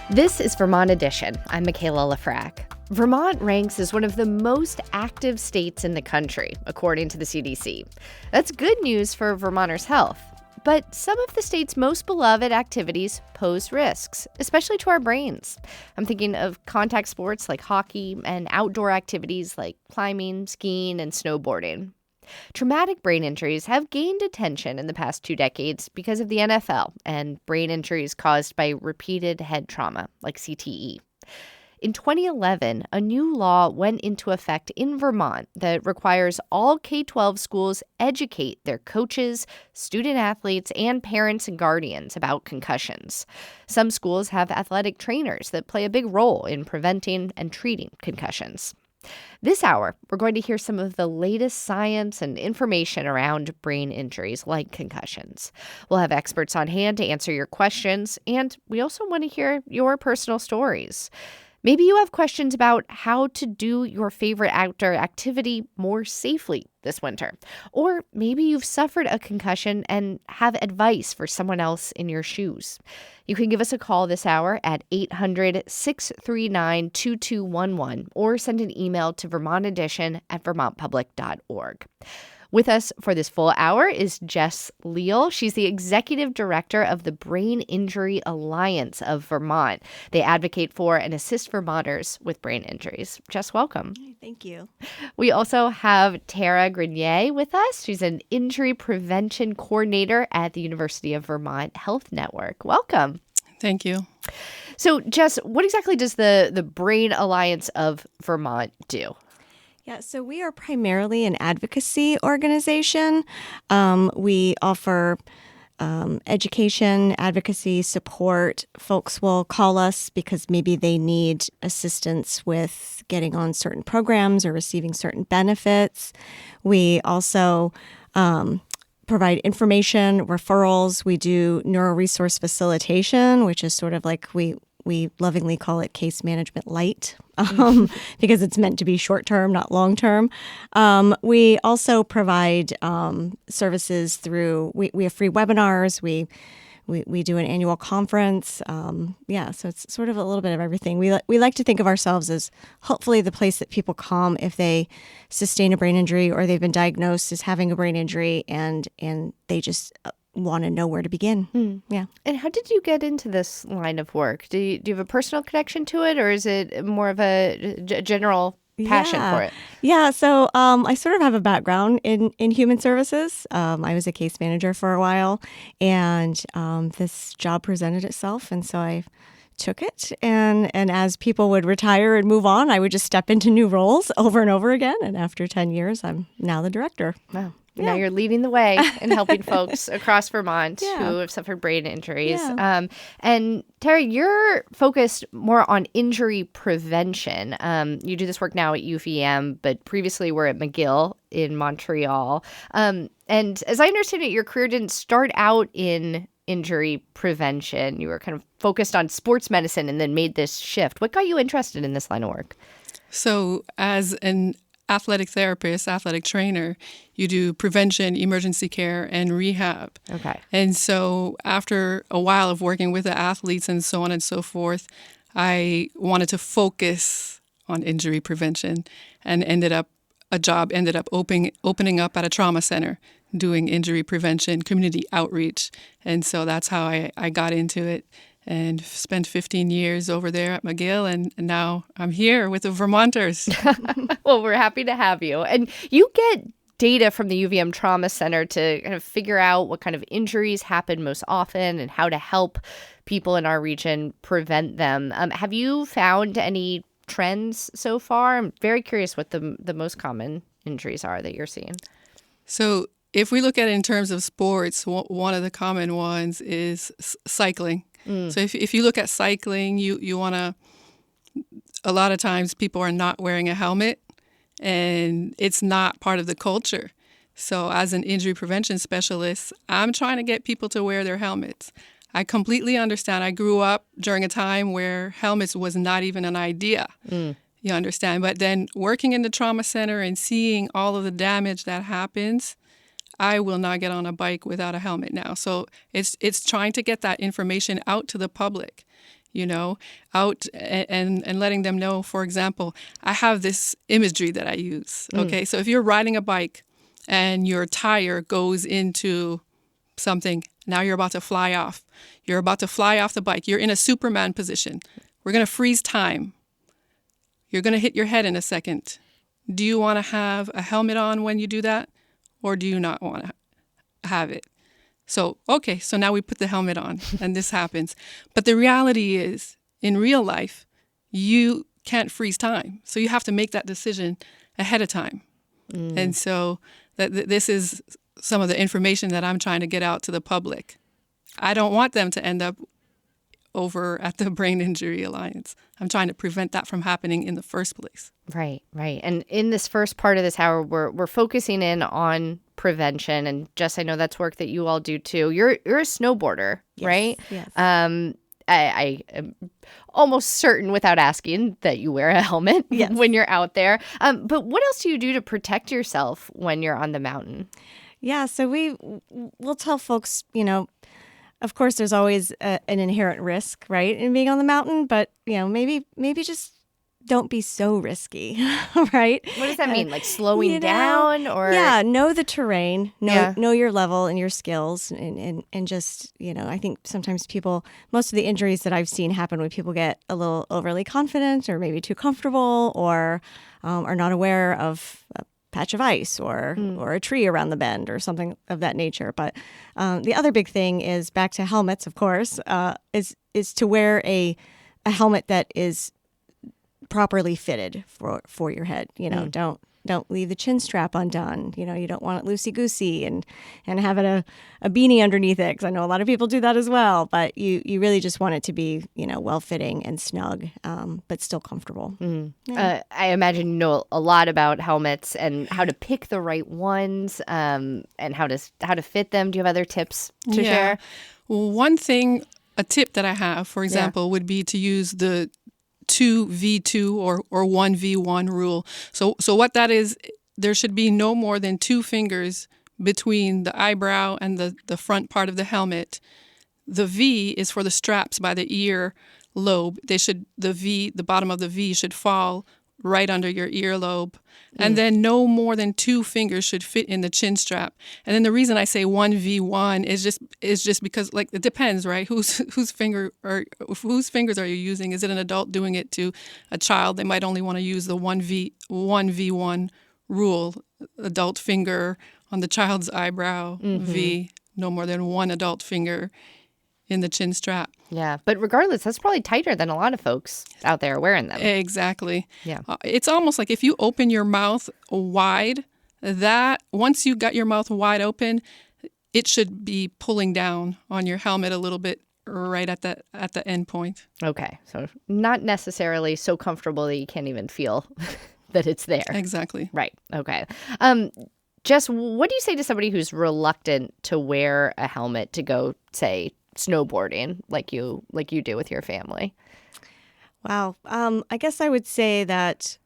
This is Vermont Edition. I'm Michaela Lafrac. Vermont ranks as one of the most active states in the country, according to the CDC. That's good news for Vermonters' health. But some of the state's most beloved activities pose risks, especially to our brains. I'm thinking of contact sports like hockey and outdoor activities like climbing, skiing, and snowboarding. Traumatic brain injuries have gained attention in the past 2 decades because of the NFL and brain injuries caused by repeated head trauma, like CTE. In 2011, a new law went into effect in Vermont that requires all K-12 schools educate their coaches, student athletes, and parents and guardians about concussions. Some schools have athletic trainers that play a big role in preventing and treating concussions. This hour, we're going to hear some of the latest science and information around brain injuries like concussions. We'll have experts on hand to answer your questions, and we also want to hear your personal stories. Maybe you have questions about how to do your favorite outdoor activity more safely this winter. Or maybe you've suffered a concussion and have advice for someone else in your shoes. You can give us a call this hour at 800-639-2211 or send an email to vermontedition@vermontpublic.org. With us for this full hour is Jess Leal. She's the executive director of the Brain Injury Alliance of Vermont. They advocate for and assist Vermonters with brain injuries. Jess, welcome. Thank you. We also have Tara Grenier with us. She's an injury prevention coordinator at the University of Vermont Health Network. Welcome. Thank you. So, Jess, what exactly does the Brain Alliance of Vermont do? Yeah, so we are primarily an advocacy organization. We offer education, advocacy, support. Folks will call us because maybe they need assistance with getting on certain programs or receiving certain benefits. We also provide information, referrals. We do neuroresource facilitation, which is sort of like we lovingly call it case management light because it's meant to be short-term, not long-term. We also provide services through, we have free webinars. We do an annual conference. So it's sort of a little bit of everything. We like to think of ourselves as hopefully the place that people come if they sustain a brain injury or they've been diagnosed as having a brain injury and they just want to know where to begin. Yeah. And how did you get into this line of work? Do you have a personal connection to it, or is it more of a general passion for it? Yeah. So I sort of have a background in human services. I was a case manager for a while, and this job presented itself, and so I took it. And as people would retire and move on, I would just step into new roles over and over again. And after 10 years, I'm now the director. Wow. Now you're leading the way in helping folks across Vermont who have suffered brain injuries. Yeah. And Tara, you're focused more on injury prevention. You do this work now at UVM, but previously were at McGill in Montreal. And as I understand it, your career didn't start out in injury prevention. You were kind of focused on sports medicine and then made this shift. What got you interested in this line of work? So as an athletic therapist, athletic trainer, you do prevention, emergency care, and rehab. Okay. And so after a while of working with the athletes and so on and so forth, I wanted to focus on injury prevention and a job ended up opening up at a trauma center doing injury prevention, community outreach. And so that's how I got into it and spent 15 years over there at McGill, and now I'm here with the Vermonters. Well, we're happy to have you. And you get data from the UVM Trauma Center to kind of figure out what kind of injuries happen most often and how to help people in our region prevent them. Have you found any trends so far? I'm very curious what the most common injuries are that you're seeing. So if we look at it in terms of sports, one of the common ones is cycling. So if you look at cycling, you want to, a lot of times people are not wearing a helmet and it's not part of the culture. So as an injury prevention specialist, I'm trying to get people to wear their helmets. I completely understand. I grew up during a time where helmets was not even an idea. You understand? But then working in the trauma center and seeing all of the damage that happens, I will not get on a bike without a helmet now. So it's trying to get that information out to the public. out and letting them know, for example, I have this imagery that I use. Okay, so if you're riding a bike and your tire goes into something, now you're about to fly off. You're about to fly off the bike. You're in a Superman position. We're going to freeze time. You're going to hit your head in a second. Do you want to have a helmet on when you do that, or do you not want to have it? So now we put the helmet on and this happens. But the reality is, in real life, you can't freeze time. So you have to make that decision ahead of time. And so this is some of the information that I'm trying to get out to the public. I don't want them to end up over at the Brain Injury Alliance. I'm trying to prevent that from happening in the first place. Right. And in this first part of this hour, we're focusing in on prevention. And Jess, I know that's work that you all do too. You're a snowboarder, right? Yes. I am almost certain without asking that you wear a helmet when you're out there. But what else do you do to protect yourself when you're on the mountain? Yeah, so we'll tell folks, of course, there's always an inherent risk, right, in being on the mountain, but maybe just don't be so risky, right? What does that mean? Like slowing down, or know the terrain, know your level and your skills, and just I think sometimes most of the injuries that I've seen happen when people get a little overly confident, or maybe too comfortable, or are not aware of patch of ice or a tree around the bend or something of that nature. But the other big thing is, back to helmets, of course, is to wear a helmet that is properly fitted for your head. Don't leave the chin strap undone. You don't want it loosey-goosey and have it a beanie underneath it, because I know a lot of people do that as well. But you really just want it to be, well-fitting and snug, but still comfortable. I imagine you know a lot about helmets and how to pick the right ones, and how to fit them. Do you have other tips to share? One thing, a tip that I have, for example, would be to use the 2v2 or 1v1 rule. So what that is, there should be no more than 2 fingers between the eyebrow and the front part of the helmet. The V is for the straps by the ear lobe. The bottom of the V should fall right under your earlobe. And then no more than 2 fingers should fit in the chin strap. And then the reason I say 1v1 is just because, like, it depends, right? Whose fingers are you using? Is it an adult doing it to a child? They might only want to use the 1v1 rule. Adult finger on the child's eyebrow, V, no more than 1 adult finger in the chin strap. Yeah, but regardless, that's probably tighter than a lot of folks out there wearing them. Exactly. Yeah. It's almost like if you open your mouth wide, that once you got your mouth wide open, it should be pulling down on your helmet a little bit right at the end point. Okay, so not necessarily so comfortable that you can't even feel that it's there. Exactly. Right. Okay. Jess, what do you say to somebody who's reluctant to wear a helmet to go, say, snowboarding like you do with your family? Wow. I guess I would say that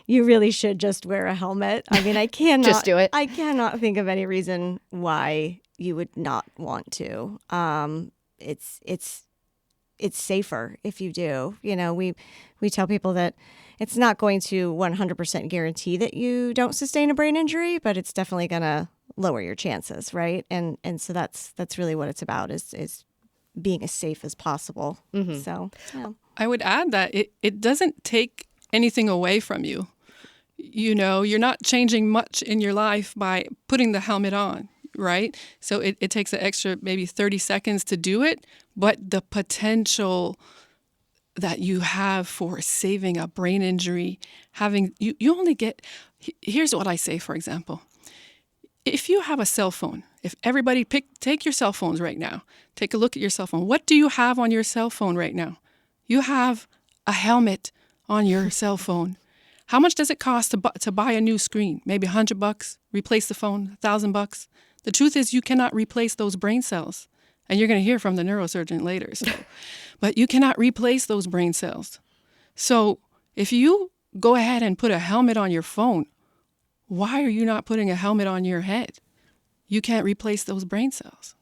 you really should just wear a helmet. I mean, I cannot just do it. I cannot think of any reason why you would not want to. It's safer if you do. We tell people that it's not going to 100% guarantee that you don't sustain a brain injury, but it's definitely going to lower your chances, right? And so that's really what it's about, is being as safe as possible. So I would add that it doesn't take anything away from you. You're not changing much in your life by putting the helmet on, right? So it takes an extra maybe 30 seconds to do it, but the potential that you have for saving a brain injury, you only get, here's what I say, for example. If you have a cell phone, if everybody take your cell phones right now, take a look at your cell phone. What do you have on your cell phone right now? You have a helmet on your cell phone. How much does it cost to buy a new screen? Maybe $100, replace the phone, $1,000. The truth is, you cannot replace those brain cells. And you're going to hear from the neurosurgeon later. But you cannot replace those brain cells. So if you go ahead and put a helmet on your phone, why are you not putting a helmet on your head? You can't replace those brain cells.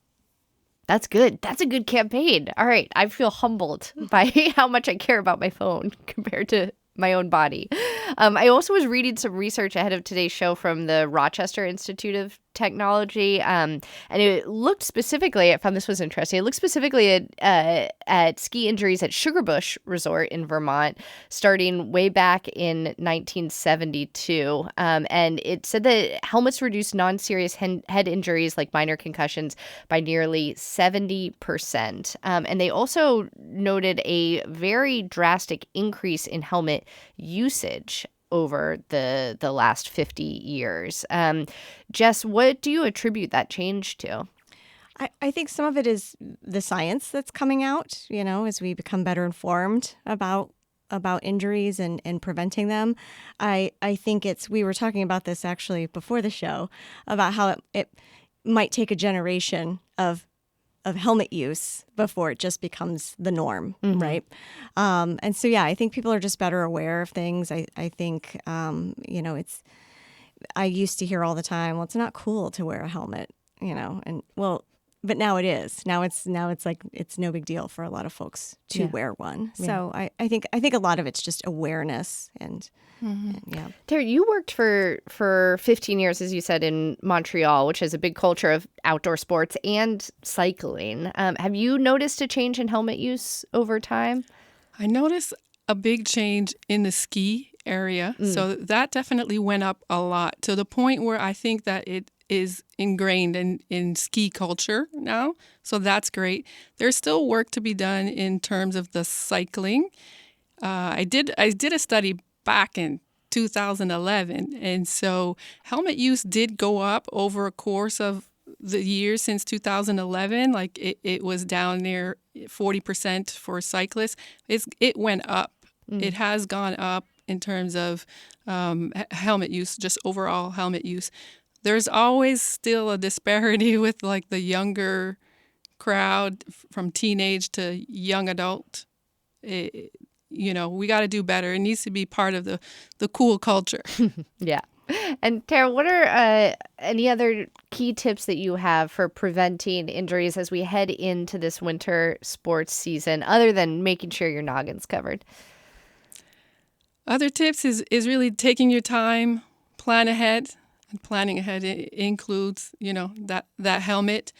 That's good. That's a good campaign. All right. I feel humbled by how much I care about my phone compared to my own body. I also was reading some research ahead of today's show from the Rochester Institute of Technology, and it looked specifically, I found this was interesting, it looked specifically at ski injuries at Sugarbush Resort in Vermont, starting way back in 1972. And it said that helmets reduced non-serious head injuries like minor concussions by nearly 70%. And they also noted a very drastic increase in helmet usage over the last 50 years. Jess, what do you attribute that change to? I think some of it is the science that's coming out, as we become better informed about injuries and preventing them. I think we were talking about this actually before the show, about how it might take a generation of helmet use before it just becomes the norm, right? And so, yeah, I think people are just better aware of things. I think, I used to hear all the time, well, it's not cool to wear a helmet, but now it is. Now it's like it's no big deal for a lot of folks to wear one. Yeah. So I think a lot of it's just awareness and yeah. Tara, you worked for 15 years, as you said, in Montreal, which has a big culture of outdoor sports and cycling. Have you noticed a change in helmet use over time? I noticed a big change in the ski area. So that definitely went up a lot, to the point where I think that it is ingrained in ski culture now. So that's great. There's still work to be done in terms of the cycling. I did a study back in 2011, and so helmet use did go up over a course of the years since 2011. Like it was down near 40% for cyclists. It went up. It has gone up in terms of helmet use, just overall helmet use. There's always still a disparity with like the younger crowd, from teenage to young adult. We got to do better. It needs to be part of the cool culture. Yeah. And Tara, what are any other key tips that you have for preventing injuries as we head into this winter sports season, other than making sure your noggin's covered? Other tips is really taking your time, plan ahead. And planning ahead includes, that helmet.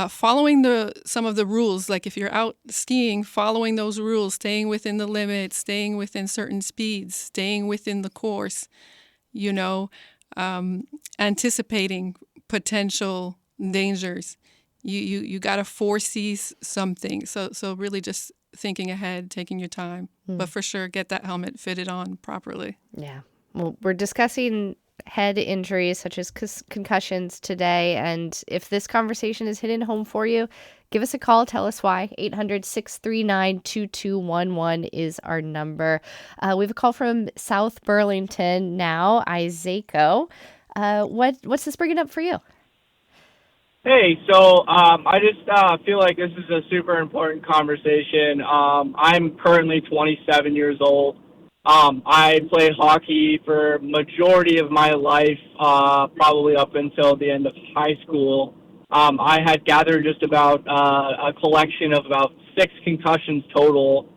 Following some of the rules, like if you're out skiing, following those rules, staying within the limits, staying within certain speeds, staying within the course, anticipating potential dangers. You got to foresee something. So really just thinking ahead, taking your time. But for sure, get that helmet fitted on properly. Yeah. Well, we're discussing head injuries such as concussions today. And if this conversation is hitting home for you, give us a call. Tell us why. 800-639-2211 is our number. We have a call from South Burlington now. Isako. What's this bringing up for you? Hey, so I just feel like this is a super important conversation. I'm currently 27 years old. I played hockey for majority of my life, probably up until the end of high school. I had gathered just about a collection of about 6 concussions total,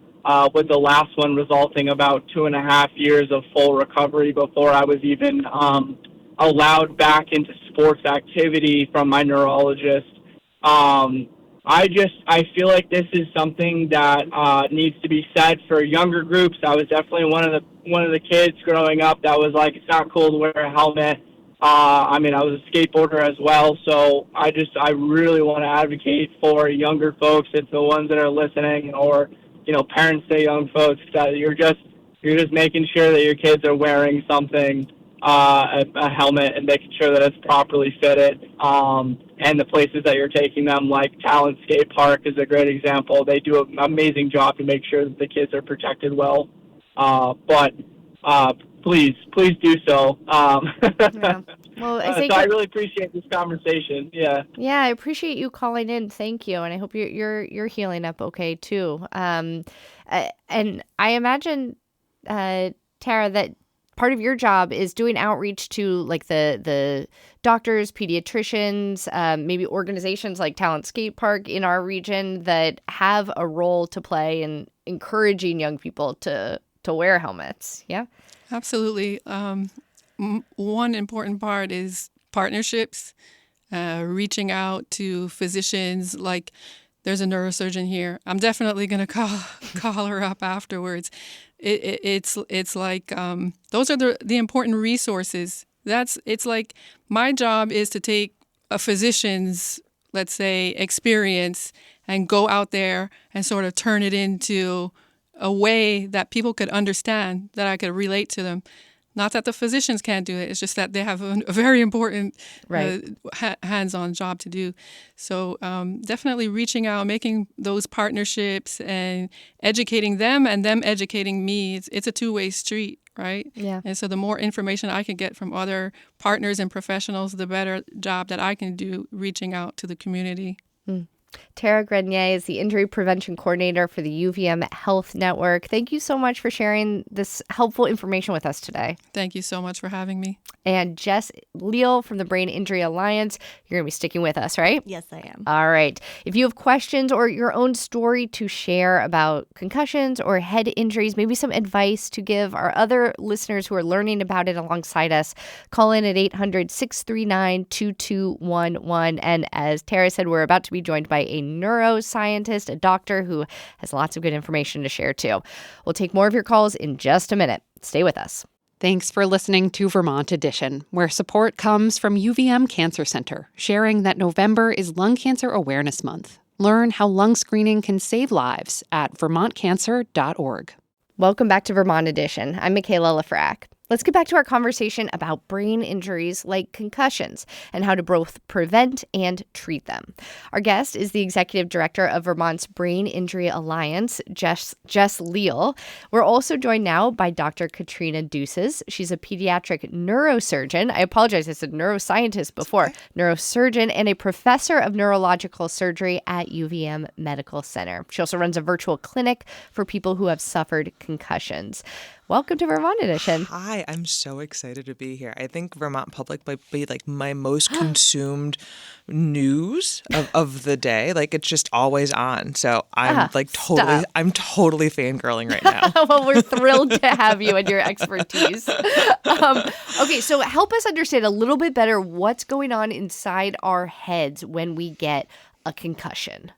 with the last one resulting about 2.5 years of full recovery before I was even allowed back into sports activity from my neurologist. I feel like this is something that needs to be said for younger groups. I was definitely one of the kids growing up that was like, it's not cool to wear a helmet. I was a skateboarder as well, so I really want to advocate for younger folks, if the ones that are listening, or parents to young folks, that you're just making sure that your kids are wearing something, a helmet, and making sure that it's properly fitted. And the places that you're taking them, like Talent Skate Park is a great example. They do an amazing job to make sure that the kids are protected well. But please do so. Yeah. Well, so I really appreciate this conversation. Yeah. Yeah, I appreciate you calling in. Thank you, and I hope you're healing up okay too. And I imagine, Tara, that part of your job is doing outreach to like the doctors, pediatricians, maybe organizations like Talent Skate Park in our region that have a role to play in encouraging young people to wear helmets. Yeah, Absolutely. One important part is partnerships, reaching out to physicians. Like, there's a neurosurgeon here. I'm definitely going to call her up afterwards. It's like those are the important resources. It's like my job is to take a physician's, let's say, experience and go out there and sort of turn it into a way that people could understand, that I could relate to them. Not that the physicians can't do it. It's just that they have a very important hands-on job to do. So definitely reaching out, making those partnerships and educating them and them educating me. It's a two-way street, right? Yeah. And so the more information I can get from other partners and professionals, the better job that I can do reaching out to the community. Tara Grenier is the Injury Prevention Coordinator for the UVM Health Network. Thank you so much for sharing this helpful information with us today. Thank you so much for having me. And Jess Leal from the Brain Injury Alliance, you're going to be sticking with us, right? Yes, I am. All right. If you have questions or your own story to share about concussions or head injuries, maybe some advice to give our other listeners who are learning about it alongside us, call in at 800-639-2211. And as Tara said, we're about to be joined by a neuroscientist, a doctor who has lots of good information to share too. We'll take more of your calls in just a minute. Stay with us. Thanks for listening to Vermont Edition, where support comes from UVM Cancer Center, sharing that November is Lung Cancer Awareness Month. Learn how lung screening can save lives at vermontcancer.org. Welcome back to Vermont Edition. I'm Michaela Lafrac. Let's get back to our conversation about brain injuries like concussions and how to both prevent and treat them. Our guest is the Executive Director of Vermont's Brain Injury Alliance, Jess Leal. We're also joined now by Dr. Katrina Duces. She's a pediatric neurosurgeon. I apologize, I said neuroscientist before. Neurosurgeon and a professor of neurological surgery at UVM Medical Center. She also runs a virtual clinic for people who have suffered concussions. Welcome to Vermont Edition. Hi, I'm so excited to be here. I think Vermont Public might be like my most consumed news of the day. Like, it's just always on. So I'm I'm totally fangirling right now. Well, we're thrilled to have you and your expertise. Okay, so help us understand a little bit better what's going on inside our heads when we get a concussion.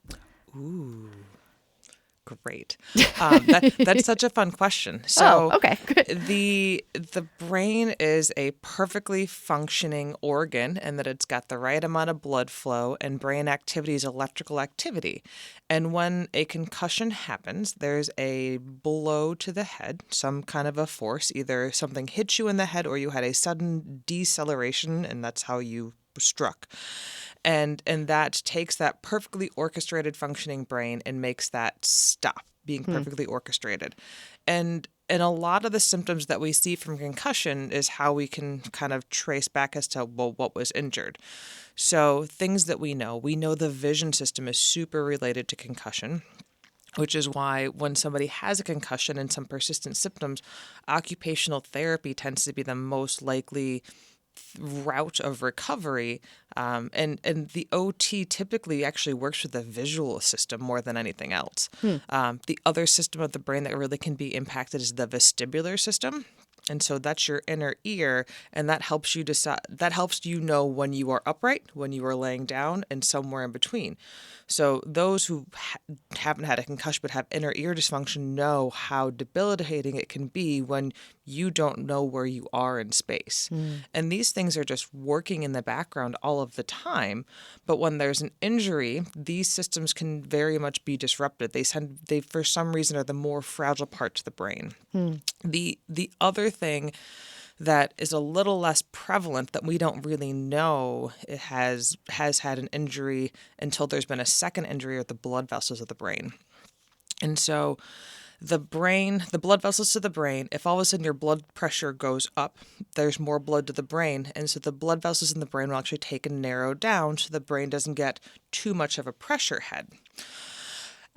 Ooh. Great. That's such a fun question. So okay, good. The brain is a perfectly functioning organ, and that it's got the right amount of blood flow, and brain activity is electrical activity. And when a concussion happens, there's a blow to the head, some kind of a force, either something hits you in the head or you had a sudden deceleration, and that's how you struck. And that takes that perfectly orchestrated functioning brain and makes that stop being perfectly orchestrated. And a lot of the symptoms that we see from concussion is how we can kind of trace back as to, well, what was injured. So things that we know the vision system is super related to concussion, which is why when somebody has a concussion and some persistent symptoms, occupational therapy tends to be the most likely route of recovery, and the OT typically actually works with the visual system more than anything else. The other system of the brain that really can be impacted is the vestibular system. And so that's your inner ear, and that helps you decide. That helps you know when you are upright, when you are laying down, and somewhere in between. So those who haven't had a concussion but have inner ear dysfunction know how debilitating it can be when you don't know where you are in space. And these things are just working in the background all of the time. But when there's an injury, these systems can very much be disrupted. They for some reason are the more fragile parts of the brain. The other thing that is a little less prevalent that we don't really know it has had an injury until there's been a second injury at the blood vessels of the brain. And so the blood vessels to the brain, if all of a sudden your blood pressure goes up, there's more blood to the brain. And so the blood vessels in the brain will actually take and narrow down so the brain doesn't get too much of a pressure head.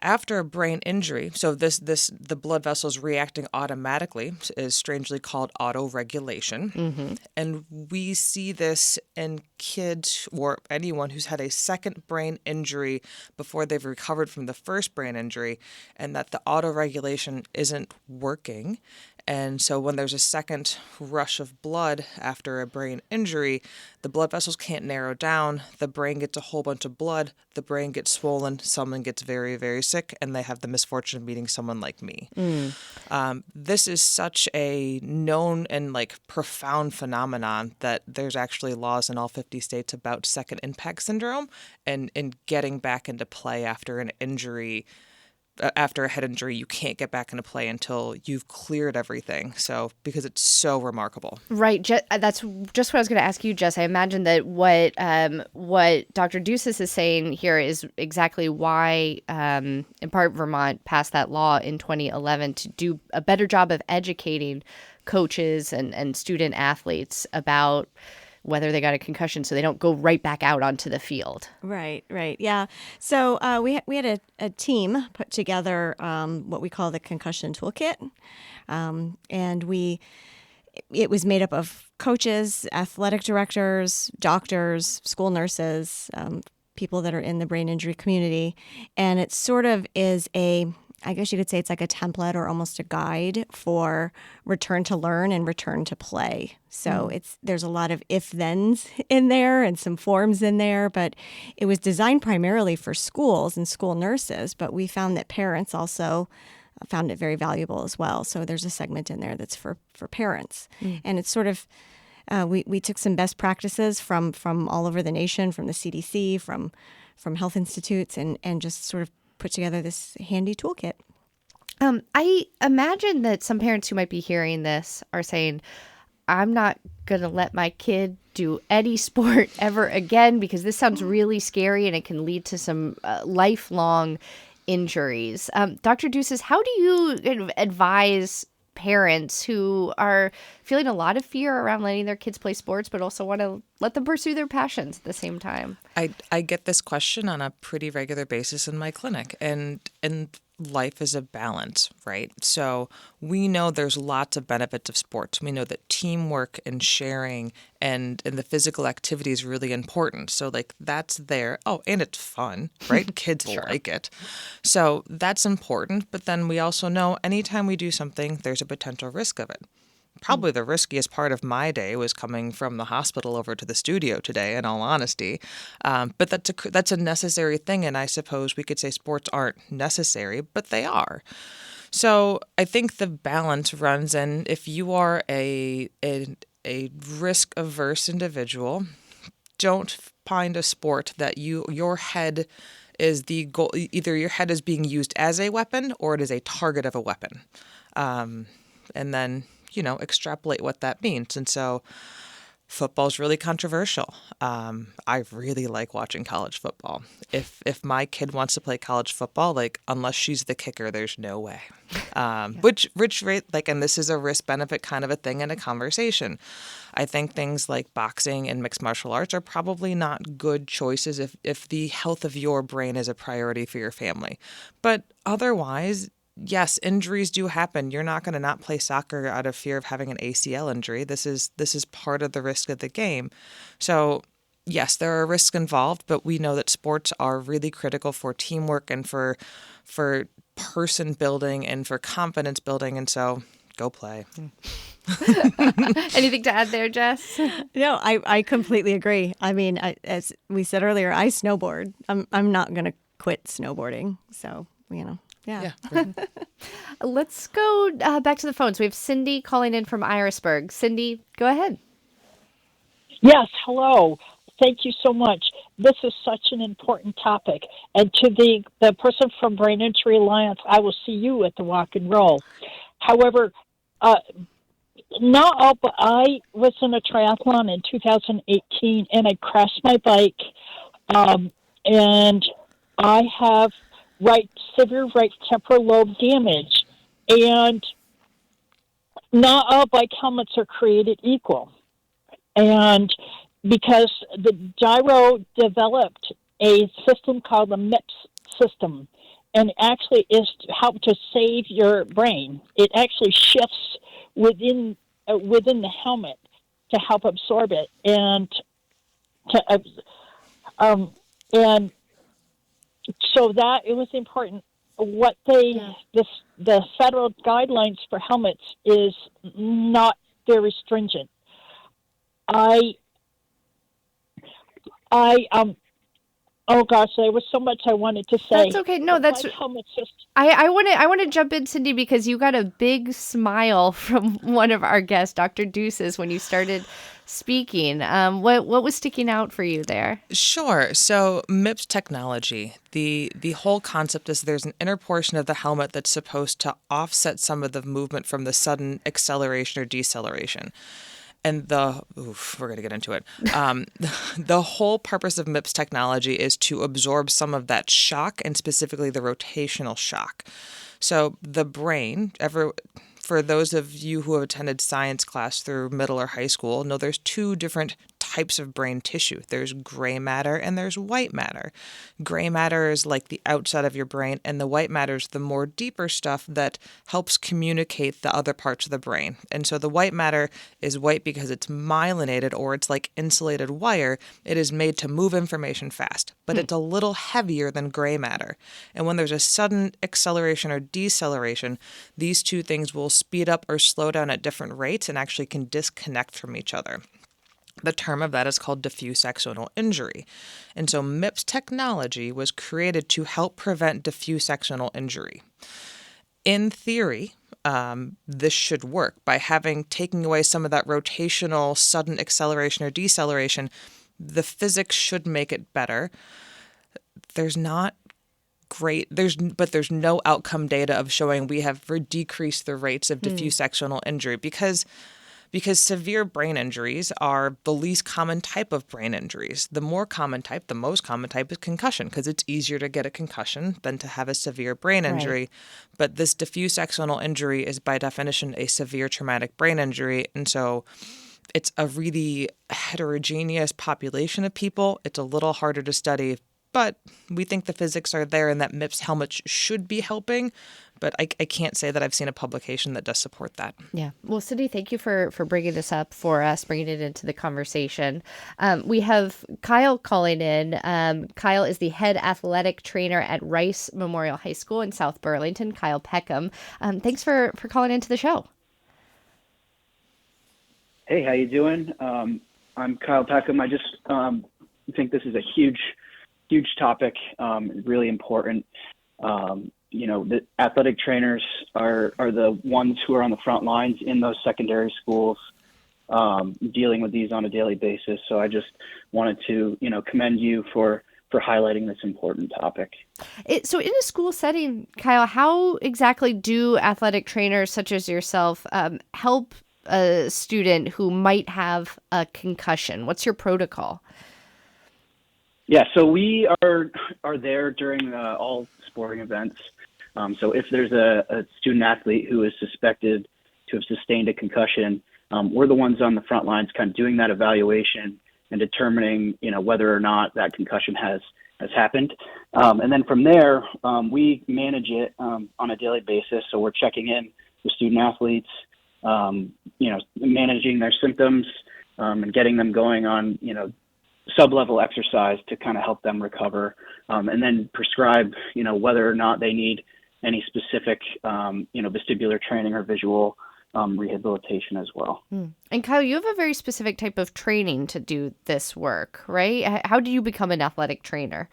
After a brain injury, so the blood vessels reacting automatically is strangely called autoregulation. And we see this in kids or anyone who's had a second brain injury before they've recovered from the first brain injury, and that the autoregulation isn't working. And so when there's a second rush of blood after a brain injury, the blood vessels can't narrow down, the brain gets a whole bunch of blood, the brain gets swollen, someone gets very, very sick, and they have the misfortune of meeting someone like me. This is such a known and profound phenomenon that there's actually laws in all 50 states about second impact syndrome and getting back into play after an injury. After a head injury, you can't get back into play until you've cleared everything. So, because it's so remarkable. Right. That's just what I was going to ask you, Jess. I imagine that what Dr. Ducis is saying here is exactly why, in part, Vermont passed that law in 2011 to do a better job of educating coaches and student athletes about whether they got a concussion so they don't go right back out onto the field. Right. Yeah. So we had a team put together what we call the concussion toolkit. And it was made up of coaches, athletic directors, doctors, school nurses, people that are in the brain injury community. And it sort of is I guess you could say it's like a template or almost a guide for return to learn and return to play. So there's a lot of if-thens in there and some forms in there, but it was designed primarily for schools and school nurses, but we found that parents also found it very valuable as well. So there's a segment in there that's for parents. And it's sort of, we took some best practices from all over the nation, from the CDC, from health institutes, and just sort of put together this handy toolkit. I imagine that some parents who might be hearing this are saying, I'm not going to let my kid do any sport ever again because this sounds really scary and it can lead to some lifelong injuries. Dr. Ducis, how do you advise parents who are feeling a lot of fear around letting their kids play sports, but also want to let them pursue their passions at the same time? I get this question on a pretty regular basis in my clinic, and life is a balance, right? So we know there's lots of benefits of sports. We know that teamwork and sharing and the physical activity is really important. So that's there. Oh, and it's fun, right? Kids like it. So that's important. But then we also know anytime we do something, there's a potential risk of it. Probably the riskiest part of my day was coming from the hospital over to the studio today, in all honesty. But that's a necessary thing, and I suppose we could say sports aren't necessary, but they are. So I think the balance runs in if you are a risk-averse individual, don't find a sport that your head is the goal. Either your head is being used as a weapon or it is a target of a weapon, and then extrapolate what that means. And so football is really controversial. I really like watching college football. If my kid wants to play college football, unless she's the kicker, there's no way. Which and this is a risk benefit kind of a thing in a conversation. I think things like boxing and mixed martial arts are probably not good choices if the health of your brain is a priority for your family. But otherwise, yes, injuries do happen. You're not going to not play soccer out of fear of having an ACL injury. This is part of the risk of the game. So, yes, there are risks involved, but we know that sports are really critical for teamwork and for person building and for confidence building. And so, go play. Anything to add there, Jess? No, I completely agree. I mean, as we said earlier, I snowboard. I'm not going to quit snowboarding. So, Yeah. Let's go back to the phones. We have Cindy calling in from Irisburg. Cindy, go ahead. Yes, hello. Thank you so much. This is such an important topic. And to the person from Brain Injury Alliance, I will see you at the Walk and Roll. However, I was in a triathlon in 2018, and I crashed my bike, and I have severe right temporal lobe damage, and not all bike helmets are created equal. And because the gyro developed a system called the MIPS system, and actually is to help to save your brain. It actually shifts within the helmet to help absorb it, and and so that it was important. What the federal guidelines for helmets is not very stringent. Oh gosh, there was so much I wanted to say. That's okay. No, that's helmet system. I want to jump in, Cindy, because you got a big smile from one of our guests, Dr. Deuces, when you started speaking. What was sticking out for you there? Sure. So MIPS technology, the whole concept is there's an inner portion of the helmet that's supposed to offset some of the movement from the sudden acceleration or deceleration. And we're going to get into it. The whole purpose of MIPS technology is to absorb some of that shock, and specifically the rotational shock. So the brain, for those of you who have attended science class through middle or high school, know there's two different types of brain tissue. There's gray matter and there's white matter. Gray matter is like the outside of your brain, and the white matter is the more deeper stuff that helps communicate the other parts of the brain. And so the white matter is white because it's myelinated, or it's like insulated wire. It is made to move information fast, but it's a little heavier than gray matter. And when there's a sudden acceleration or deceleration, these two things will speed up or slow down at different rates and actually can disconnect from each other. The term of that is called diffuse axonal injury. And so MIPS technology was created to help prevent diffuse axonal injury. In theory, this should work by taking away some of that rotational sudden acceleration or deceleration. The physics should make it better. There's no outcome data of showing we have decreased the rates of diffuse axonal injury because severe brain injuries are the least common type of brain injuries. The most common type is concussion, because it's easier to get a concussion than to have a severe brain injury. Right. But this diffuse axonal injury is by definition a severe traumatic brain injury. And so it's a really heterogeneous population of people. It's a little harder to study, but we think the physics are there and that MIPS helmets should be helping. But I can't say that I've seen a publication that does support that. Yeah. Well, Cindy, thank you for bringing this up for us, bringing it into the conversation. We have Kyle calling in. Kyle is the head athletic trainer at Rice Memorial High School in South Burlington. Kyle Peckham. Thanks for calling into the show. Hey, how you doing? I'm Kyle Peckham. I just think this is a huge topic, really important. The athletic trainers are the ones who are on the front lines in those secondary schools, dealing with these on a daily basis. So I just wanted to, commend you for highlighting this important topic. So in a school setting, Kyle, how exactly do athletic trainers such as yourself help a student who might have a concussion? What's your protocol? Yeah, so we are there during all sporting events. So if there's a student athlete who is suspected to have sustained a concussion, we're the ones on the front lines kind of doing that evaluation and determining, whether or not that concussion has happened. And then from there, we manage it on a daily basis. So we're checking in with student athletes, managing their symptoms, and getting them going on, sub-level exercise to kind of help them recover, and then prescribe, whether or not they need any specific, vestibular training or visual rehabilitation as well. And Kyle, you have a very specific type of training to do this work, right? How do you become an athletic trainer?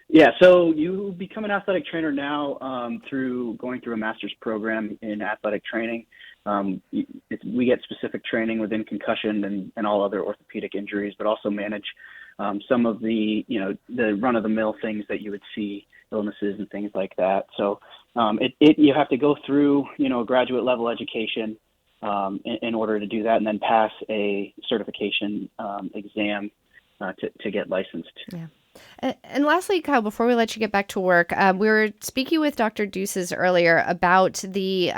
Yeah, so you become an athletic trainer now through going through a master's program in athletic training. We get specific training within concussion and all other orthopedic injuries, but also manage some of the, the run-of-the-mill things that you would see, illnesses and things like that. So you have to go through, a graduate level education in order to do that, and then pass a certification exam to get licensed. Yeah. And lastly, Kyle, before we let you get back to work, we were speaking with Dr. Deuces earlier about the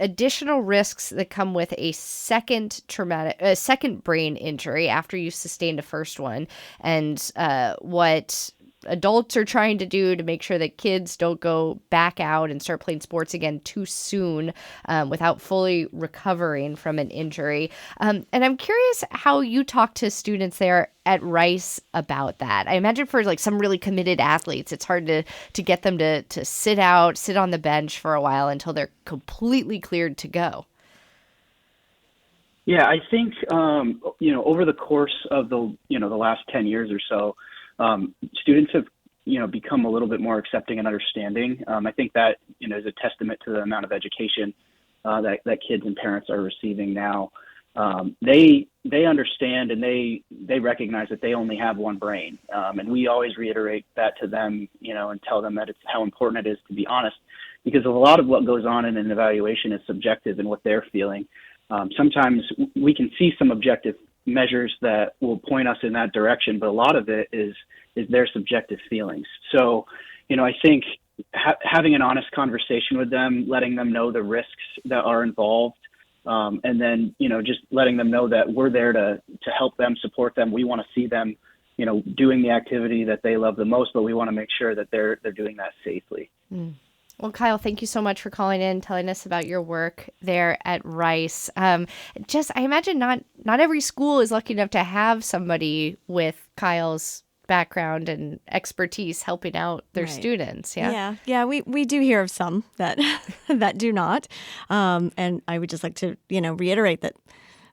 additional risks that come with a second brain injury after you sustained a first one, and what adults are trying to do to make sure that kids don't go back out and start playing sports again too soon without fully recovering from an injury. And I'm curious how you talk to students there at Rice about that. I imagine for like some really committed athletes, it's hard to get them to sit on the bench for a while until they're completely cleared to go. Yeah, I think over the course of the last 10 years or so, students have become a little bit more accepting and understanding. I think that is a testament to the amount of education that kids and parents are receiving now. They understand and they recognize that they only have one brain, and we always reiterate that to them, and tell them that it's how important it is to be honest, because a lot of what goes on in an evaluation is subjective in what they're feeling. Sometimes we can see some objective measures that will point us in that direction, but a lot of it is their subjective feelings. So, I think having an honest conversation with them, letting them know the risks that are involved, and then, just letting them know that we're there to help them, support them. We want to see them, doing the activity that they love the most, but we want to make sure that they're doing that safely. Mm. Well, Kyle, thank you so much for calling in, telling us about your work there at Rice. I imagine not every school is lucky enough to have somebody with Kyle's background and expertise helping out their students. Yeah. We do hear of some that that do not. And I would just like to, reiterate that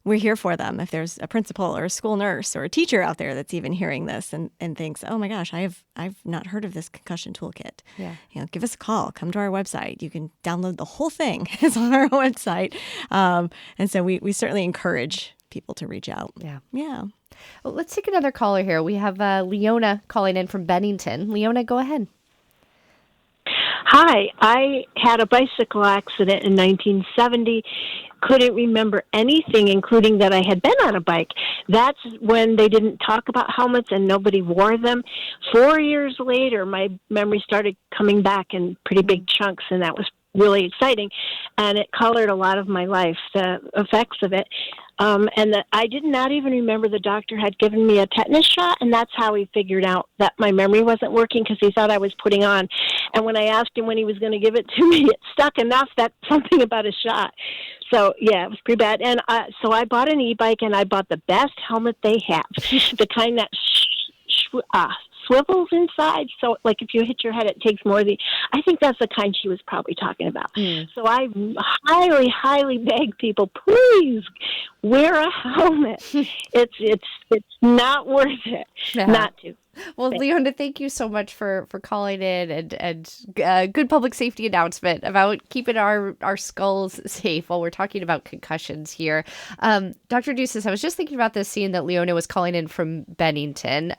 we're here for them. If there's a principal or a school nurse or a teacher out there that's even hearing this and thinks, oh my gosh, I've not heard of this concussion toolkit. Yeah. Give us a call. Come to our website. You can download the whole thing. It's on our website. And so we certainly encourage people to reach out. Yeah. Yeah. Well, let's take another caller here. We have Leona calling in from Bennington. Leona, go ahead. Hi, I had a bicycle accident in 1970. Couldn't remember anything, including that I had been on a bike. That's when they didn't talk about helmets and nobody wore them. 4 years later, my memory started coming back in pretty big chunks, and that was really exciting. And it colored a lot of my life, the effects of it. I did not even remember the doctor had given me a tetanus shot, and that's how he figured out that my memory wasn't working, because he thought I was putting on. And when I asked him when he was going to give it to me, it stuck enough that something about a shot. So, yeah, it was pretty bad. And so I bought an e-bike, and I bought the best helmet they have, the kind that swivels inside. So, like, if you hit your head, it takes more of the... I think that's the kind she was probably talking about. So I highly, highly beg people, please wear a helmet. It's not worth it not to. Well, Leona, thank you so much for calling in and good public safety announcement about keeping our skulls safe while we're talking about concussions here. Dr. Ducis, I was just thinking about this scene that Leona was calling in from Bennington.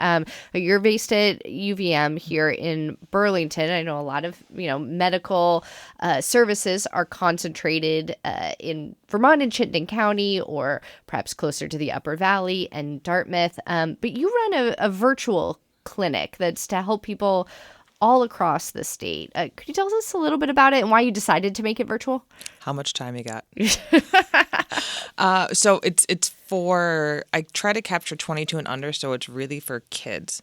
You're based at UVM here in Burlington. I know a lot of medical services are concentrated in Vermont and Chittenden County, or perhaps closer to the Upper Valley and Dartmouth. But you run a virtual clinic that's to help people all across the state. Could you tell us a little bit about it and why you decided to make it virtual? How much time you got? So it's for, I try to capture 22 and under, so it's really for kids.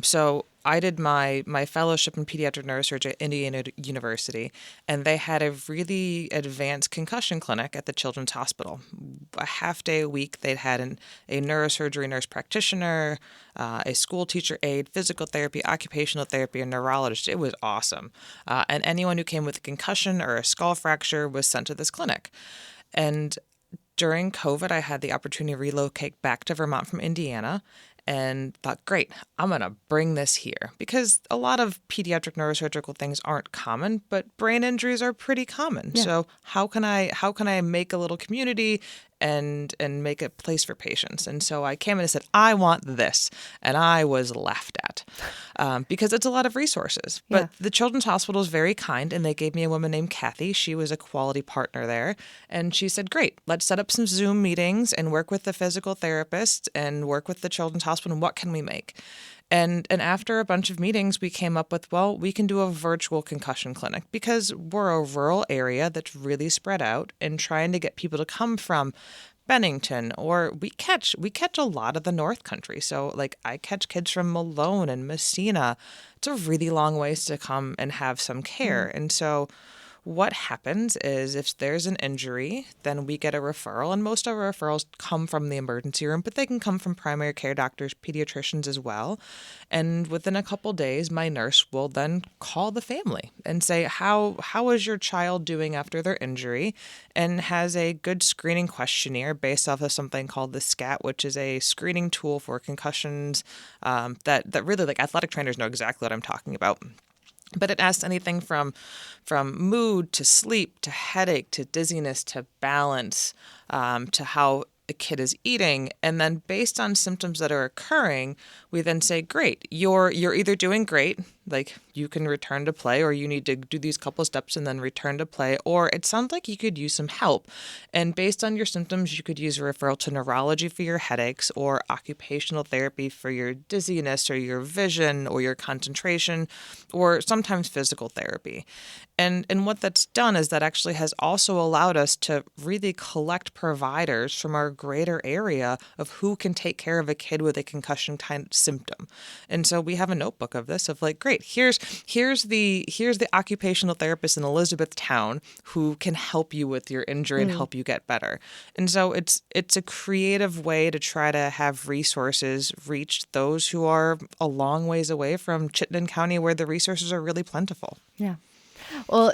So I did my fellowship in pediatric neurosurgery at Indiana University, and they had a really advanced concussion clinic at the Children's Hospital. A half day a week, they'd had a neurosurgery nurse practitioner, a school teacher aide, physical therapy, occupational therapy, a neurologist. It was awesome. And anyone who came with a concussion or a skull fracture was sent to this clinic. And during COVID, I had the opportunity to relocate back to Vermont from Indiana, and thought, great, I'm going to bring this here, because a lot of pediatric neurosurgical things aren't common, but brain injuries are pretty common. Yeah. So how can I make a little community and make a place for patients? And so I came in and said, I want this. And I was laughed at because it's a lot of resources. But the Children's Hospital is very kind, and they gave me a woman named Kathy. She was a quality partner there. And she said, great, let's set up some Zoom meetings and work with the physical therapist and work with the Children's Hospital. And what can we make? And after a bunch of meetings, we came up with, well, we can do a virtual concussion clinic, because we're a rural area that's really spread out, and trying to get people to come from Bennington, or we catch a lot of the North Country. So like I catch kids from Malone and Messina. It's a really long ways to come and have some care. And so what happens is if there's an injury, then we get a referral, and most of our referrals come from the emergency room, but they can come from primary care doctors, pediatricians as well. And within a couple days, my nurse will then call the family and say, how is your child doing after their injury? And has a good screening questionnaire based off of something called the SCAT, which is a screening tool for concussions that really, like, athletic trainers know exactly what I'm talking about. But it asks anything from mood to sleep to headache to dizziness to balance to how a kid is eating. And then based on symptoms that are occurring, we then say, great, you're either doing great, like you can return to play, or you need to do these couple steps and then return to play, or it sounds like you could use some help. And based on your symptoms, you could use a referral to neurology for your headaches, or occupational therapy for your dizziness or your vision or your concentration, or sometimes physical therapy. And what that's done is that actually has also allowed us to really collect providers from our greater area of who can take care of a kid with a concussion kind of symptom. And so we have a notebook of this, of like, great, here's the occupational therapist in Elizabethtown who can help you with your injury and help you get better. And so it's a creative way to try to have resources reach those who are a long ways away from Chittenden County, where the resources are really plentiful. Yeah. Well,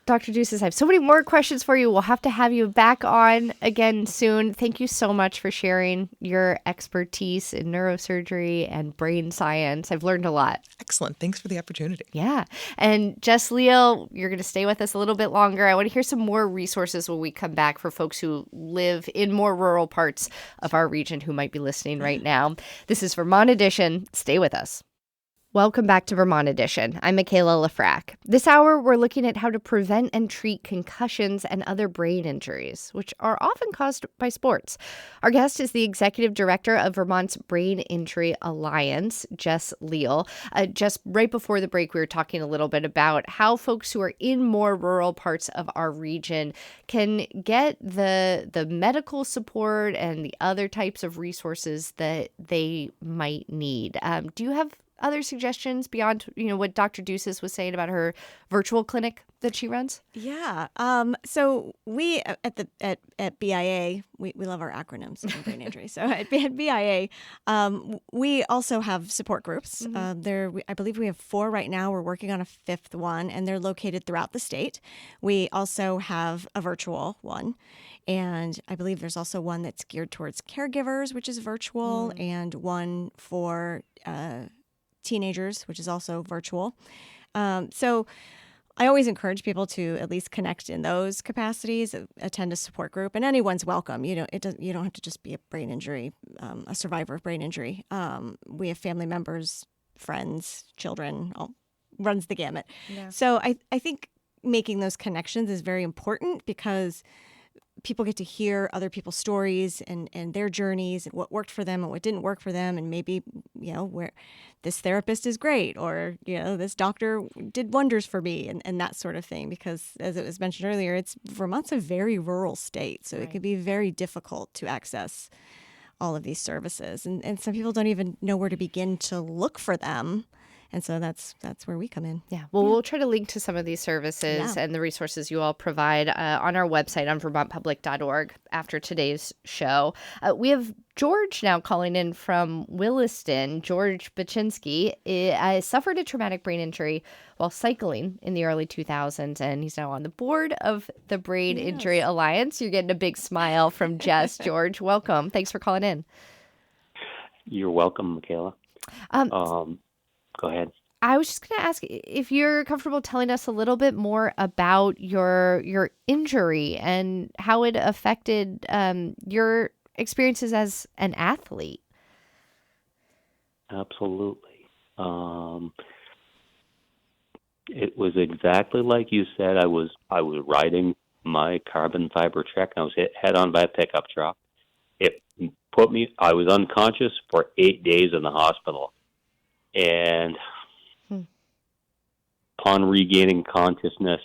Dr. Deuces, I have so many more questions for you. We'll have to have you back on again soon. Thank you so much for sharing your expertise in neurosurgery and brain science. I've learned a lot. Excellent. Thanks for the opportunity. Yeah. And Jess Leal, you're going to stay with us a little bit longer. I want to hear some more resources when we come back for folks who live in more rural parts of our region who might be listening right now. This is Vermont Edition. Stay with us. Welcome back to Vermont Edition. I'm Michaela Lafrac. This hour, we're looking at how to prevent and treat concussions and other brain injuries, which are often caused by sports. Our guest is the executive director of Vermont's Brain Injury Alliance, Jess Leal. Just right before the break, we were talking a little bit about how folks who are in more rural parts of our region can get the medical support and the other types of resources that they might need. Do you have other suggestions beyond, what Dr. Deuces was saying about her virtual clinic that she runs? Yeah. So we at BIA, we love our acronyms in brain injury. So at BIA, we also have support groups. I believe we have 4 right now. We're working on a 5th one, and they're located throughout the state. We also have a virtual one. And I believe there's also one that's geared towards caregivers, which is virtual, and one for teenagers, which is also virtual. So I always encourage people to at least connect in those capacities, attend a support group, and anyone's welcome. You don't have to just be a brain injury, a survivor of brain injury. We have family members, friends, children, all runs the gamut. Yeah. So I think making those connections is very important, because people get to hear other people's stories and their journeys and what worked for them and what didn't work for them. And maybe, where this therapist is great, or, this doctor did wonders for me, and that sort of thing. Because as it was mentioned earlier, Vermont's a very rural state. So It can be very difficult to access all of these services. And some people don't even know where to begin to look for them. And so that's where we come in. Yeah. Well, we'll try to link to some of these services and the resources you all provide on our website on vermontpublic.org after today's show. We have George now calling in from Williston. George Baczynski suffered a traumatic brain injury while cycling in the early 2000s, and he's now on the board of the Brain Injury Alliance. You're getting a big smile from Jess. George, welcome. Thanks for calling in. You're welcome, Michaela. Go ahead. I was just going to ask if you're comfortable telling us a little bit more about your injury and how it affected your experiences as an athlete. Absolutely. It was exactly like you said. I was riding my carbon fiber trek, and I was hit head on by a pickup truck. It I was unconscious for 8 days in the hospital. And upon regaining consciousness,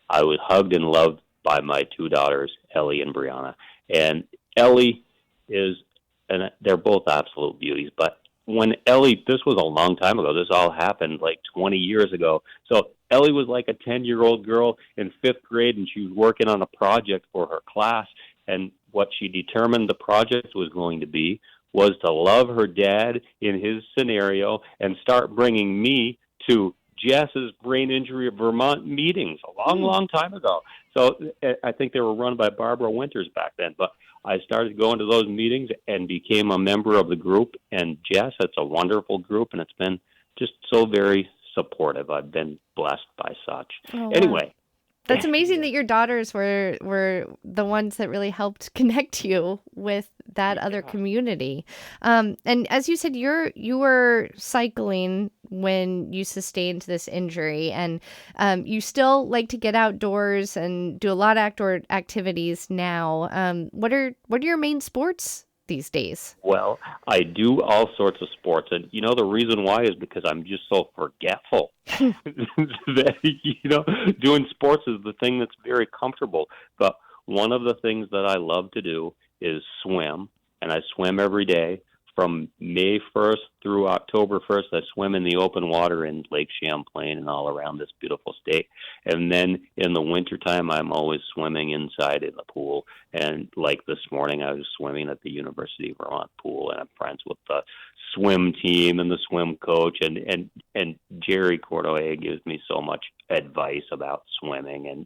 I was hugged and loved by my 2 daughters, Ellie and Brianna. And Ellie is, and they're both absolute beauties, but when Ellie, this was a long time ago. This all happened like 20 years ago. So Ellie was like a 10-year-old girl in 5th grade, and she was working on a project for her class. And what she determined the project was going to be was to love her dad in his scenario and start bringing me to Jess's brain injury of Vermont meetings a long time ago. So I think they were run by Barbara Winters back then. But I started going to those meetings and became a member of the group. And Jess, it's a wonderful group, and it's been just so very supportive. I've been blessed by such. Oh, wow. Anyway. That's amazing that your daughters were the ones that really helped connect you with that other community. And as you said, you were cycling when you sustained this injury, and you still like to get outdoors and do a lot of outdoor activities now. What are your main sports these days? Well, I do all sorts of sports, and the reason why is because I'm just so forgetful. That doing sports is the thing that's very comfortable. But one of the things that I love to do is swim, and I swim every day. From May 1st through October 1st, I swim in the open water in Lake Champlain and all around this beautiful state. And then in the wintertime, I'm always swimming inside in the pool. And like this morning, I was swimming at the University of Vermont pool, and I'm friends with the swim team and the swim coach. And Jerry Cordova gives me so much advice about swimming, and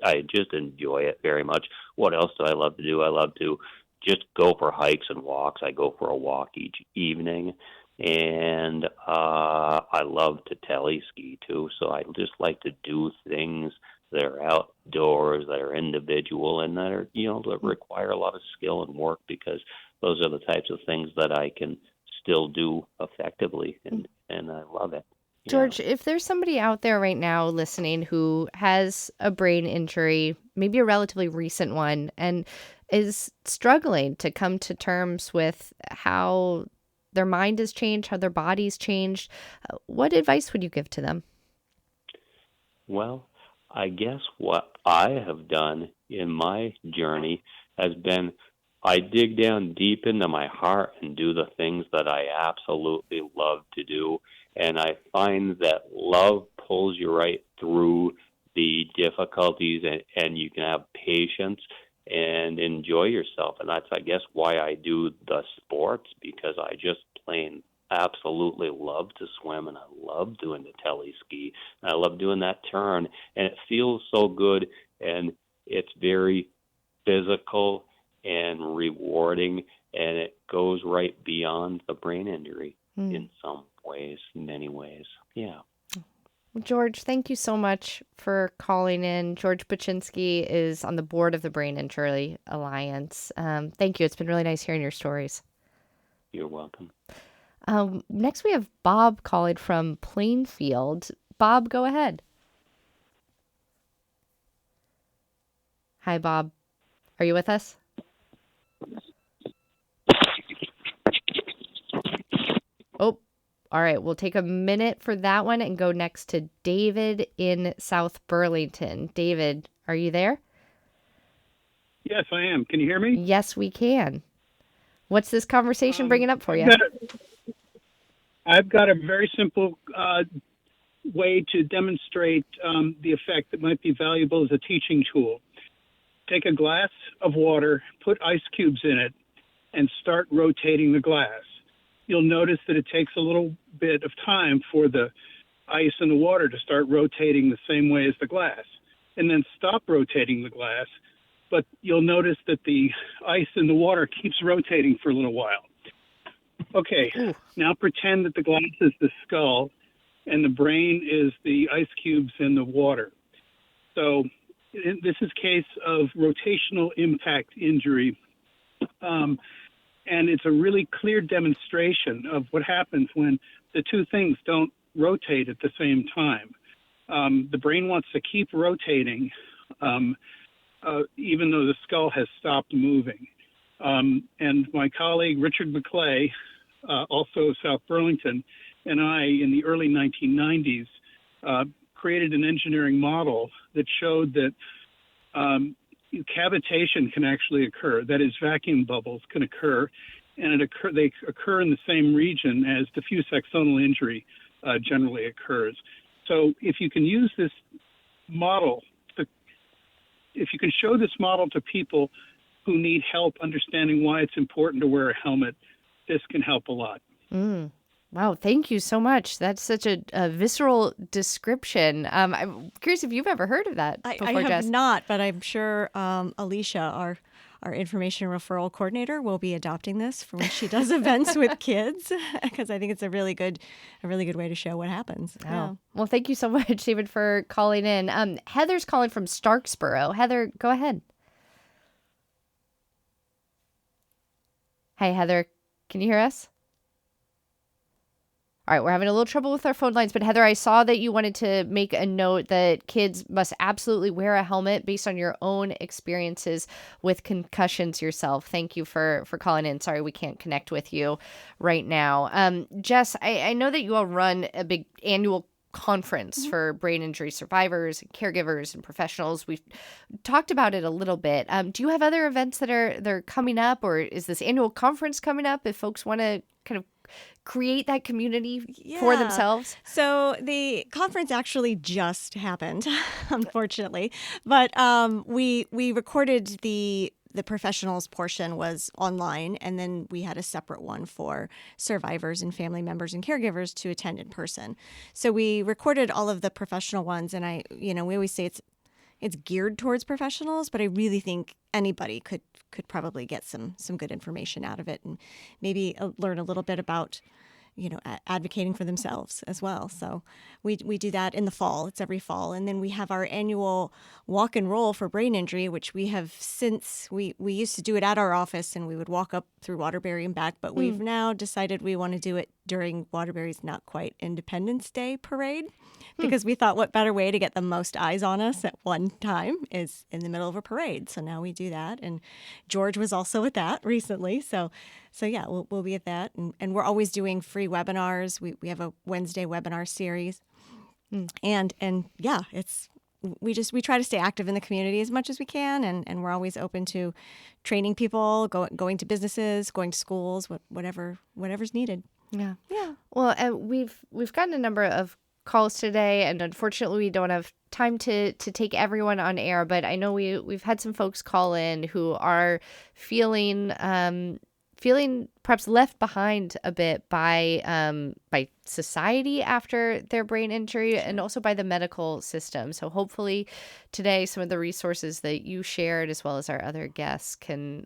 I just enjoy it very much. What else do I love to do? I love to just go for hikes and walks. I go for a walk each evening, and I love to teleski too. So I just like to do things that are outdoors, that are individual, and that are that require a lot of skill and work, because those are the types of things that I can still do effectively, and I love it. George, if there's somebody out there right now listening who has a brain injury, maybe a relatively recent one, and is struggling to come to terms with how their mind has changed, how their body's changed, what advice would you give to them? Well, I guess what I have done in my journey has been I dig down deep into my heart and do the things that I absolutely love to do. And I find that love pulls you right through the difficulties, and you can have patience and enjoy yourself. And that's, I guess, why I do the sports, because I just plain absolutely love to swim, and I love doing the teleski, and I love doing that turn, and it feels so good, and it's very physical and rewarding, and it goes right beyond the brain injury in some ways, many ways. Yeah. Well, George, thank you so much for calling in. George Baczynski is on the board of the Brain Injury Alliance. Thank you. It's been really nice hearing your stories. You're welcome. Next, we have Bob calling from Plainfield. Bob, go ahead. Hi, Bob. Are you with us? Oh, all right. We'll take a minute for that one and go next to David in South Burlington. David, are you there? Yes, I am. Can you hear me? Yes, we can. What's this conversation bringing up for you? I've got a very simple way to demonstrate the effect that might be valuable as a teaching tool. Take a glass of water, put ice cubes in it, and start rotating the glass. You'll notice that it takes a little bit of time for the ice and the water to start rotating the same way as the glass, and then stop rotating the glass. But you'll notice that the ice and the water keeps rotating for a little while. Okay, Now pretend that the glass is the skull and the brain is the ice cubes and the water. So this is a case of rotational impact injury. And it's a really clear demonstration of what happens when the two things don't rotate at the same time. The brain wants to keep rotating even though the skull has stopped moving. And my colleague, Richard McClay, also of South Burlington, and I, in the early 1990s, created an engineering model that showed that cavitation can actually occur. That is, vacuum bubbles can occur, and they occur in the same region as diffuse axonal injury generally occurs. So if you can use this model, if you can show this model to people who need help understanding why it's important to wear a helmet, this can help a lot. Wow, thank you so much. That's such a visceral description. I'm curious if you've ever heard of that before, I have Jess. not, but I'm sure Alicia, our information referral coordinator, will be adopting this for when she does events with kids, because I think it's a really good way to show what happens. Oh. Yeah. Well, thank you so much, David, for calling in. Heather's calling from Starksboro. Heather, go ahead. Hey, Heather, can you hear us? All right, we're having a little trouble with our phone lines, but Heather, I saw that you wanted to make a note that kids must absolutely wear a helmet based on your own experiences with concussions yourself. Thank you for calling in. Sorry, we can't connect with you right now. Jess, I know that you all run a big annual conference for brain injury survivors and caregivers and professionals. We've talked about it a little bit. Do you have other events that are coming up, or is this annual conference coming up if folks want to kind of create that community for themselves? So the conference actually just happened, unfortunately, but we recorded the professionals portion was online, and then we had a separate one for survivors and family members and caregivers to attend in person. So we recorded all of the professional ones, and we always say it's geared towards professionals, but I really think anybody could probably get some good information out of it, and maybe learn a little bit about advocating for themselves as well. So we do that in the fall. It's every fall. And then we have our annual walk and roll for brain injury, which we have since, we used to do it at our office, and we would walk up through Waterbury and back, but we've now decided we want to do it during Waterbury's Not Quite Independence Day parade, because we thought what better way to get the most eyes on us at one time is in the middle of a parade. So now we do that. And George was also at that recently. So yeah, we'll be at that. And we're always doing free webinars. We have a Wednesday webinar series. And yeah, we try to stay active in the community as much as we can. And we're always open to training people, going to businesses, going to schools, whatever's needed. Yeah. Well, we've gotten a number of calls today, and unfortunately we don't have time to take everyone on air, but I know we've had some folks call in who are feeling perhaps left behind a bit by society after their brain injury, and also by the medical system. So hopefully today some of the resources that you shared, as well as our other guests, can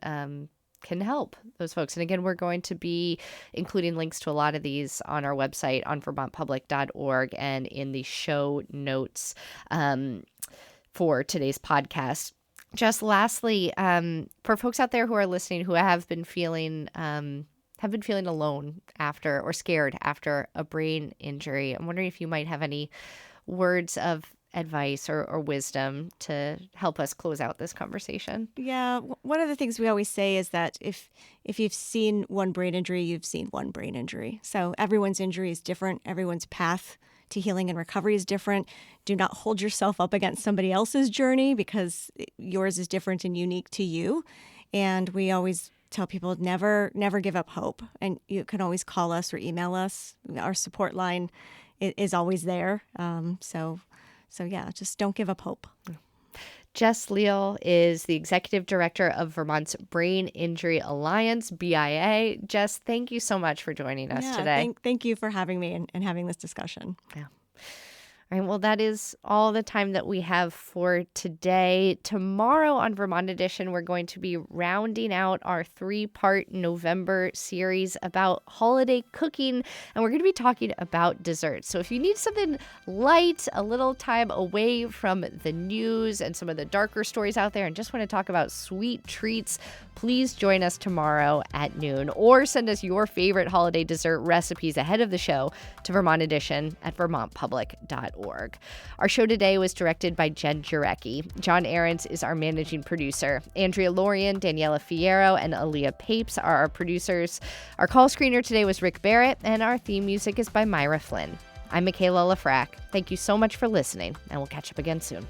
help those folks. And again, we're going to be including links to a lot of these on our website on vermontpublic.org and in the show notes for today's podcast. Just lastly, for folks out there who are listening who have been feeling alone after, or scared after, a brain injury, I'm wondering if you might have any words of advice or wisdom to help us close out this conversation. Yeah, one of the things we always say is that if you've seen one brain injury, you've seen one brain injury. So everyone's injury is different. Everyone's path to healing and recovery is different. Do not hold yourself up against somebody else's journey, because yours is different and unique to you. And we always tell people never give up hope. And you can always call us or email us. Our support line is always there. So yeah, just don't give up hope. Jess Leal is the executive director of Vermont's Brain Injury Alliance, BIA. Jess, thank you so much for joining us today. Thank you for having me and having this discussion. Yeah. All right, well, that is all the time that we have for today. Tomorrow on Vermont Edition, we're going to be rounding out our 3-part November series about holiday cooking, and we're going to be talking about desserts. So if you need something light, a little time away from the news and some of the darker stories out there, and just want to talk about sweet treats, please join us tomorrow at noon, or send us your favorite holiday dessert recipes ahead of the show to Vermont Edition at vermontpublic.org. Our show today was directed by Jen Jurecki. John Ahrens is our managing producer. Andrea Lorian, Daniela Fierro, and Aaliyah Papes are our producers. Our call screener today was Rick Barrett, and our theme music is by Myra Flynn. I'm Michaela Lafrac. Thank you so much for listening, and we'll catch up again soon.